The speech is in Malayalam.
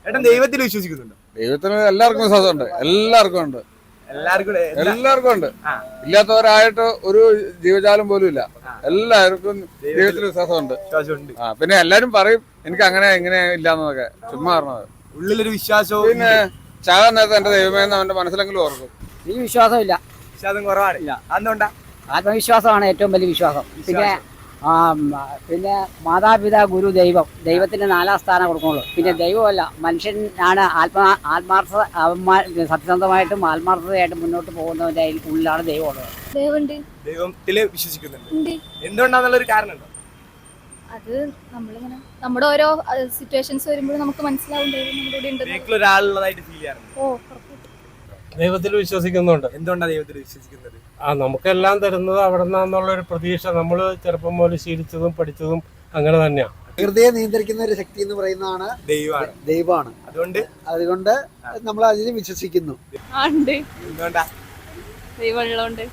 ഏട്ടൻ ദൈവത്തിൽ വിശ്വസിക്കുന്നുണ്ടോ? ദൈവത്തിന് എല്ലാവർക്കും വിശ്വാസമുണ്ട്. എല്ലാവർക്കും ഉണ്ട്. എല്ലാവർക്കും ഉണ്ട്. ഇല്ലാത്തവരായിട്ട് ഒരു ജീവജാലം പോലും ഇല്ല. എല്ലാവർക്കും ദൈവത്തിൽ വിശ്വാസമുണ്ട്. പിന്നെ എല്ലാരും പറയും എനിക്ക് അങ്ങനെ ഇങ്ങനെ ഇല്ലാന്നൊക്കെ. ചുമ്മാ പറഞ്ഞത്. ഉള്ളിലൊരു വിശ്വാസവും പിന്നെ ചാകാൻ നേരത്തെ എന്റെ ദൈവമേ എന്ന് അവന്റെ മനസ്സിലെങ്കിലും ഓർക്കും. എനിക്ക് വിശ്വാസമില്ല. വിശ്വാസം കുറവാണ്. അതുകൊണ്ടാ? ആത്മവിശ്വാസമാണ് ഏറ്റവും വലിയ വിശ്വാസം. പിന്നെ മാതാപിതാ ഗുരു ദൈവം. ദൈവത്തിന് 4ാം സ്ഥാനം കൊടുക്കുള്ളൂ. പിന്നെ ദൈവമല്ല, മനുഷ്യനാണ് സത്യസന്ധമായിട്ടും ആത്മാർത്ഥതയായിട്ടും മുന്നോട്ട് പോകുന്നതിന്റെ ഉള്ളിലാണ് ദൈവം ഉള്ളത്. ദൈവത്തില് വിശ്വസിക്കുന്നുണ്ട്. എന്തുകൊണ്ടാന്നുള്ളൊരു കാരണം ഉണ്ടോ? അത് നമ്മളിങ്ങനെ നമ്മുടെ ഓരോ സിറ്റുവേഷൻസ് വരുമ്പോഴും നമുക്ക് മനസ്സിലാവും ദൈവം നമ്മുടെ കൂടെ ഒരാളുള്ളതായിട്ട് ഫീൽ ചെയ്യാറുണ്ട്. ദൈവത്തിൽ വിശ്വസിക്കുന്നുണ്ട്. എന്തുകൊണ്ടാണ് ദൈവത്തിൽ വിശ്വസിക്കുന്നത്? നമുക്കെല്ലാം തരുന്നത് അവിടെ നിന്നുള്ളൊരു പ്രതീക്ഷ. നമ്മൾ ചെറുപ്പം മുതൽ ശീലിച്ചതും പഠിച്ചതും അങ്ങനെ തന്നെയാണ്. പ്രകൃതിയെ നിയന്ത്രിക്കുന്ന ഒരു ശക്തി എന്ന് പറയുന്നതാണ് ദൈവമാണ്. അതുകൊണ്ട് നമ്മൾ അതിൽ വിശ്വസിക്കുന്നു. ദൈവമുള്ളതുകൊണ്ട്